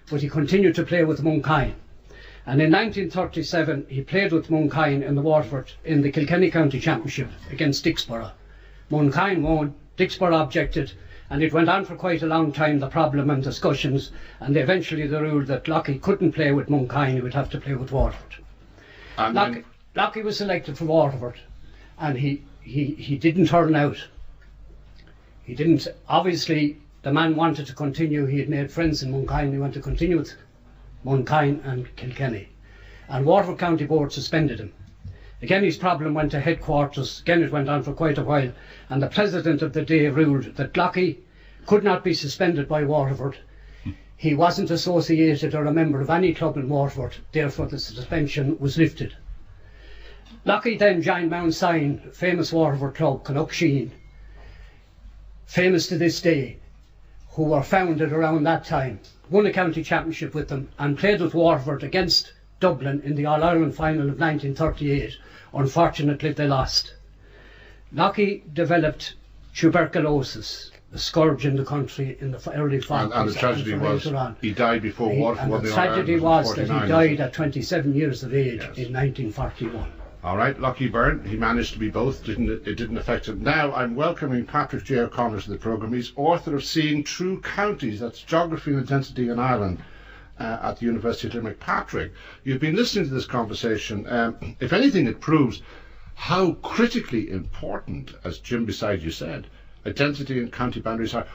but he continued to play with Monkine. And in 1937 he played with Monkine in the Waterford in the Kilkenny County Championship against Dixborough. Monkine won, Dixborough objected, and it went on for quite a long time, the problem and discussions, and eventually they ruled that Lockie couldn't play with Monkine, he would have to play with Waterford. Lockie was selected for Waterford, and he didn't turn out. He didn't, obviously the man wanted to continue, he had made friends in Monkine, he wanted to continue with Monkine and Kilkenny. And Waterford County Board suspended him. Again his problem went to headquarters, again it went on for quite a while, and the president of the day ruled that Lockie could not be suspended by Waterford. He wasn't associated or a member of any club in Waterford, therefore the suspension was lifted. Lockie then joined Mount Sion, famous Waterford club, Canuck-Sheen, famous to this day, who were founded around that time, won a county championship with them and played with Waterford against Dublin in the All-Ireland final of 1938. Unfortunately they lost. Lockie developed tuberculosis, a scourge in the country in the early 40s. And the tragedy was he died before Waterford won the All-Ireland. The tragedy was that he died at 27 years of age in 1941. All right, Lockie Byrne, he managed to be both, it didn't affect him. Now I'm welcoming Patrick J. O'Connor to the programme. He's author of Seeing True Counties, that's Geography and Identity in Ireland, at the University of Limerick. Patrick, you've been listening to this conversation. If anything, it proves how critically important, as Jim beside you said, identity and county boundaries are.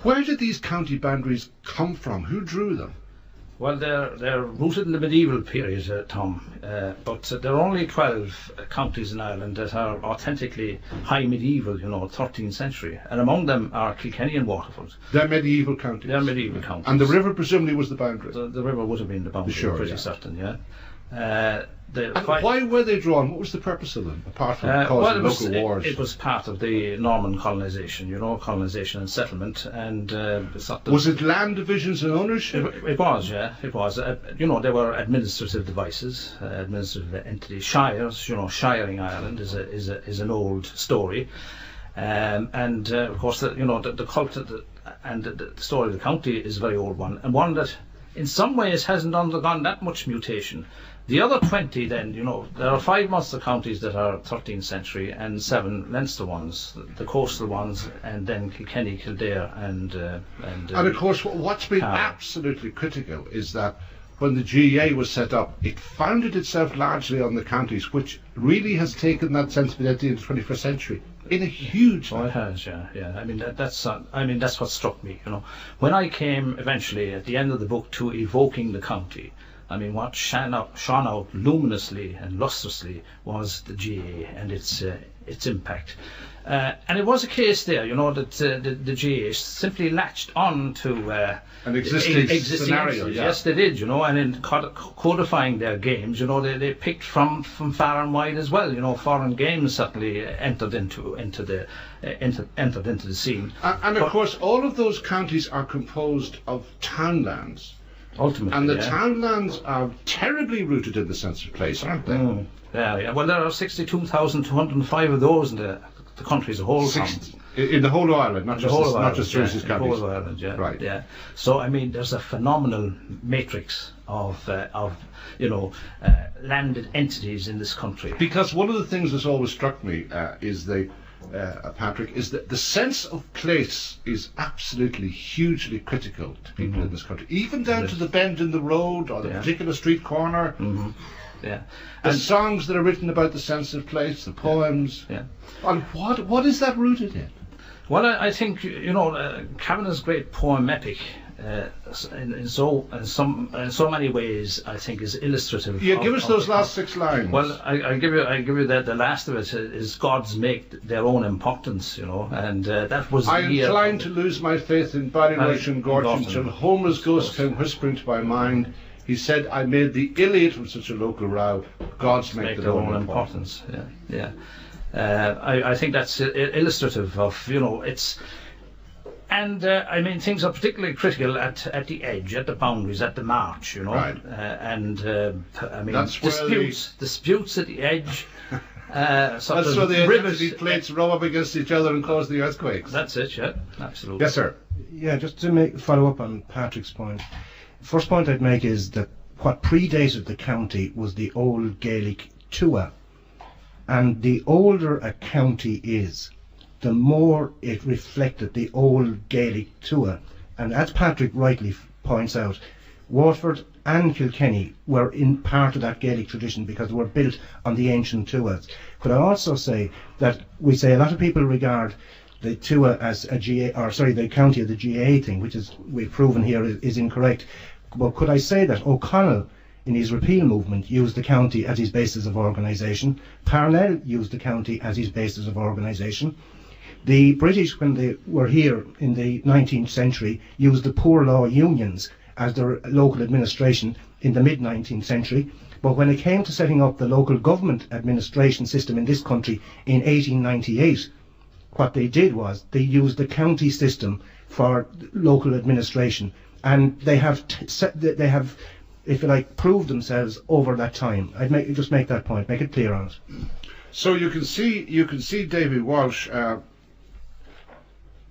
Where did these county boundaries come from? Who drew them? Well, they're rooted in the medieval period, Tom, but there are only 12 counties in Ireland that are authentically high medieval, 13th century, and among them are Kilkenny and Waterford. They're medieval counties? They're medieval counties. And the river presumably was the boundary? The river would have been the boundary, sure, pretty certain, yeah. Why were they drawn? What was the purpose of them, apart from causing local wars? It was part of the Norman colonisation, colonisation and settlement. And was it land divisions and ownership? It was, yeah, it was. There were administrative devices, administrative entities, shires. Shiring Ireland is an old story, and of course, the cult and the story of the county is a very old one, and one that, in some ways, hasn't undergone that much mutation. The other 20 then, there are 5 Munster counties that are 13th century and 7 Leinster ones, the coastal ones, and then Kilkenny, Kildare and of course what's been absolutely critical is that when the GAA was set up, it founded itself largely on the counties, which really has taken that sense of identity into the 21st century in a huge way. Oh, it has, yeah. I mean that's what struck me. When I came eventually at the end of the book to evoking the county, I mean, what shone out luminously and lustrously was the GAA and its impact. And it was a case there, that the GAA simply latched on to an existing scenario. Yes, they did, and in codifying their games, they picked from far and wide as well. Foreign games certainly entered into the scene. And of course, all of those counties are composed of townlands. Ultimately, and the townlands are terribly rooted in the sense of place, aren't they? Yeah. Well, there are 62,205 of those in the country as a whole. In the whole of Ireland, not just three counties. The whole of Ireland, yeah. Right. Yeah. So I mean, there's a phenomenal matrix of landed entities in this country. Because one of the things that's always struck me is Patrick, is that the sense of place is absolutely hugely critical to people in this country, even down to the bend in the road or the particular street corner. Yeah, the songs that are written about the sense of place, the poems. Yeah. And what is that rooted in? Well, I think Kavanagh's great poem epic, in so many ways, I think, is illustrative. Yeah, give us those last 6 lines. Well, I give you that the last of it is gods make their own importance, and that was. I inclined to lose my faith in Ballyrush and Gorton till Homer's ghost came whispering to my mind. He said, I made the Iliad from such a local row. Gods make their own importance. Yeah. I think that's illustrative of it's. And I mean, things are particularly critical at the edge, at the boundaries, at the march, Right. I mean, disputes at the edge. That's where the identity plates rub up against each other and cause the earthquakes. That's it, yeah, absolutely. Yes, sir. Yeah, just to follow up on Patrick's point. first point I'd make is that what predated the county was the old Gaelic tua. And the older a county is, the more it reflected the old Gaelic tua. And as Patrick rightly points out, Waterford and Kilkenny were in part of that Gaelic tradition because they were built on the ancient tuas. Could I also say that we say a lot of people regard the tua as a GA, or sorry, the county as the GA thing, which is, we've proven here, is incorrect. But could I say that O'Connell, in his repeal movement, used the county as his basis of organisation. Parnell used the county as his basis of organisation. The British, when they were here in the 19th century, used the poor law unions as their local administration in the mid-19th century. But when it came to setting up the local government administration system in this country in 1898, what they did was they used the county system for local administration. And they have, if you like, proved themselves over that time. I'd just make that point, make it clear on it. So you can see, David Walsh.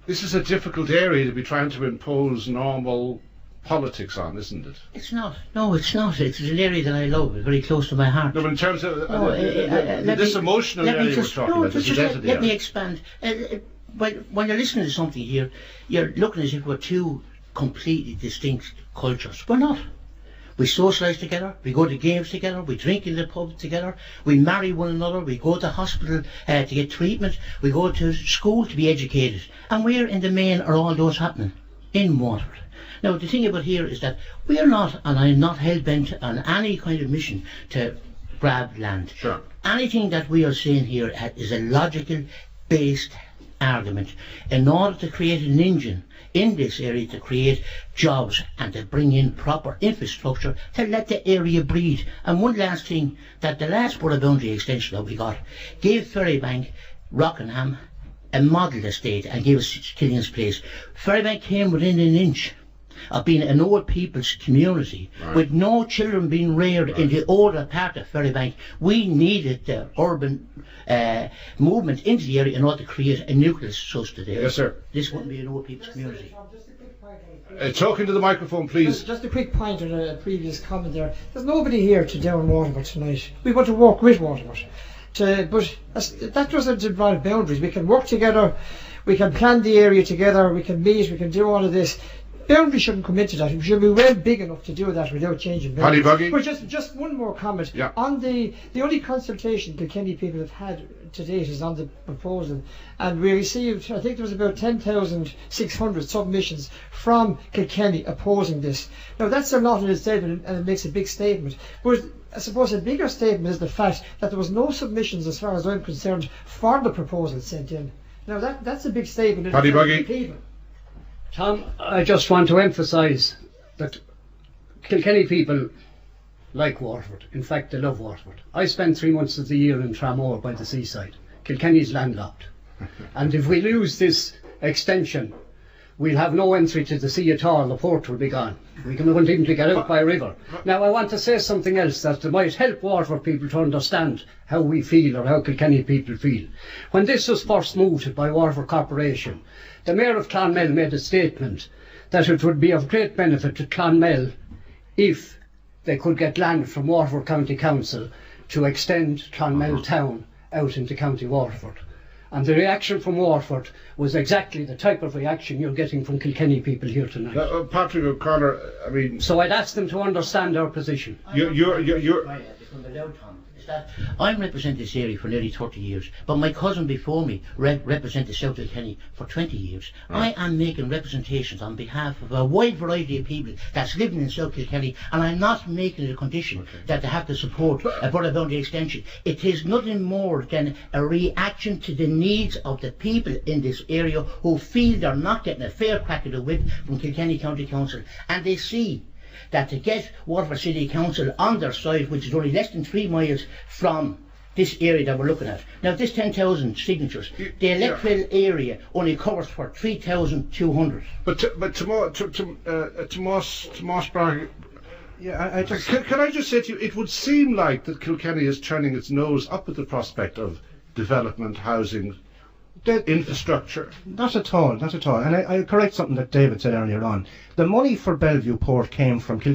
This is a difficult area to be trying to impose normal politics on, isn't it? It's not. No, it's not. It's an area that I love. It's very close to my heart. No, but in terms of this emotional area we're talking about, this identity. Let me expand. When you're listening to something here, you're looking as if we're two completely distinct cultures. We're not. We socialise together, we go to games together, we drink in the pub together, we marry one another, we go to hospital to get treatment, we go to school to be educated. And where in the main are all those happening? In Waterford. Now the thing about here is that we're not, and I'm not hell-bent on any kind of mission to grab land. Sure. Anything that we are saying here is a logical based argument in order to create an engine in this area to create jobs and to bring in proper infrastructure to let the area breathe. And one last thing, that the last border boundary extension that we got gave Ferrybank, Rockingham a model estate and gave us Killian's Place. Ferrybank came within an inch of being an old people's community, right, with no children being reared in the older part of Ferrybank. We needed the urban movement into the area in order to create a nucleus such today. Yes, sir. This wouldn't be an old people's community. Talking to the microphone, please. Just a quick point on a previous comment there. There's nobody here to down Waterford tonight. We want to work with Waterford. But that doesn't involve boundaries. We can work together, we can plan the area together, we can meet, we can do all of this. Boundaries shouldn't come into that. We should be well big enough to do that without changing boundaries. Paddy Buggy? But just one more comment. Yeah. On the only consultation Kilkenny people have had to date is on the proposal, and we received, I think there was about 10,600 submissions from Kilkenny opposing this. Now that's a lot in itself, and it makes a big statement. But I suppose a bigger statement is the fact that there was no submissions, as far as I'm concerned, for the proposal sent in. Now that's a big statement. Paddy Buggy? Tom, I just want to emphasise that Kilkenny people like Waterford. In fact, they love Waterford. I spend 3 months of the year in Tramore by the seaside. Kilkenny's landlocked. And if we lose this extension, we'll have no entry to the sea at all. The port will be gone. We won't even to get out by a river. Now I want to say something else that might help Waterford people to understand how we feel, or how Kilkenny people feel. When this was first moved by Waterford Corporation, the Mayor of Clonmel made a statement that it would be of great benefit to Clonmel if they could get land from Waterford County Council to extend Clonmel town out into County Waterford. And the reaction from Waterford was exactly the type of reaction you're getting from Kilkenny people here tonight. Patrick O'Connor, I mean... So I'd ask them to understand our position. I'm representing this area for nearly 30 years, but my cousin before me represented South Kilkenny for 20 years. Right. I am making representations on behalf of a wide variety of people that's living in South Kilkenny, and I'm not making it a condition that they have to support a border boundary extension. It is nothing more than a reaction to the needs of the people in this area who feel they're not getting a fair crack of the whip from Kilkenny County Council, and they see that to get Waterford City Council on their side, which is only less than 3 miles from this area that we're looking at. Now this 10,000 signatures, the electoral area only covers for 3,200. But Tomas Bragg, Yeah, can I just say to you, it would seem like that Kilkenny is turning its nose up at the prospect of development, housing, infrastructure? Not at all, not at all. And I correct something that David said earlier on. The money for Bellevue Port came from